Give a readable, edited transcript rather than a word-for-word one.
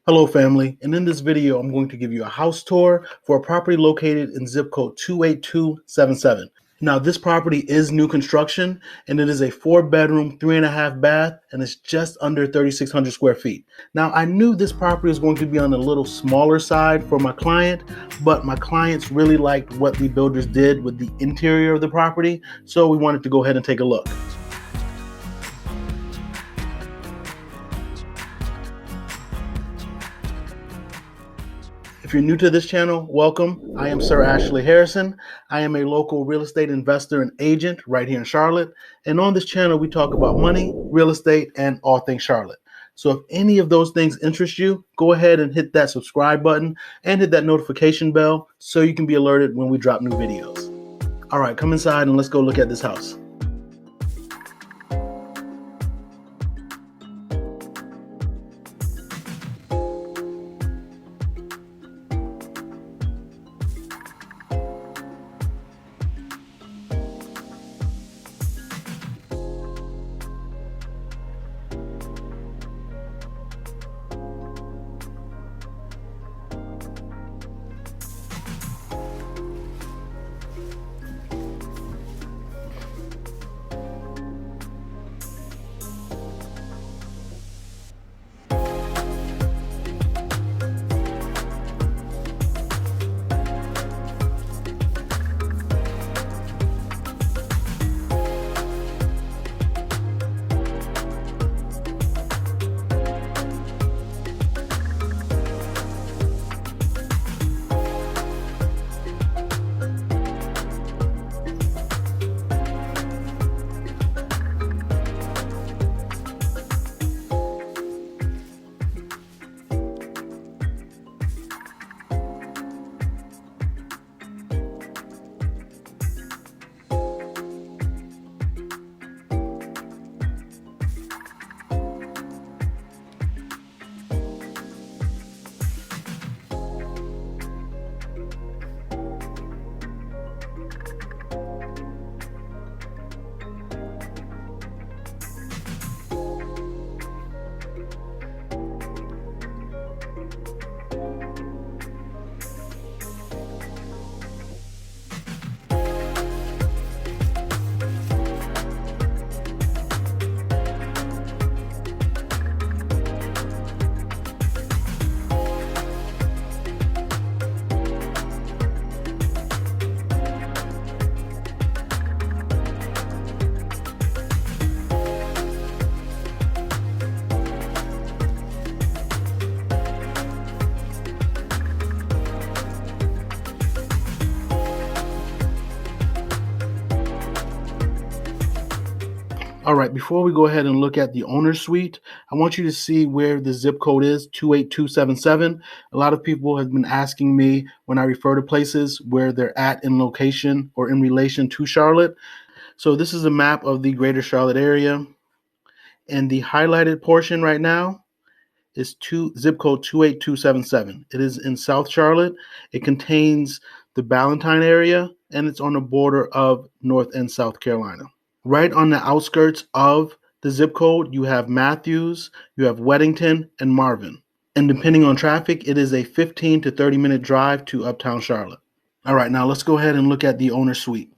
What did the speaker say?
Hello family, and in this video I'm going to give you a house tour for a property located in zip code 28277. Now this property is new construction and it is a 4-bedroom, 3.5 bath, and it's just under 3,600 square feet. Now I knew this property was going to be on a little smaller side for my client, but my clients really liked what the builders did with the interior of the property, so we wanted to go ahead and take a look. If you're new to this channel, welcome. I am Sir Ashley Harrison. I am a local real estate investor and agent right here in Charlotte. And on this channel, we talk about money, real estate, and all things Charlotte. So if any of those things interest you, go ahead and hit that subscribe button and hit that notification bell so you can be alerted when we drop new videos. All right, come inside and let's go look at this house. All right, before we go ahead and look at the owner's suite, I want you to see where the zip code is, 28277. A lot of people have been asking me when I refer to places where they're at in location or in relation to Charlotte. So this is a map of the greater Charlotte area. And the highlighted portion right now is zip code 28277. It is in South Charlotte. It contains the Ballantyne area, and it's on the border of North and South Carolina. Right on the outskirts of the zip code, you have Matthews, you have Weddington, and Marvin. And depending on traffic, it is a 15 to 30 minute drive to Uptown Charlotte. All right, now let's go ahead and look at the owner's suite.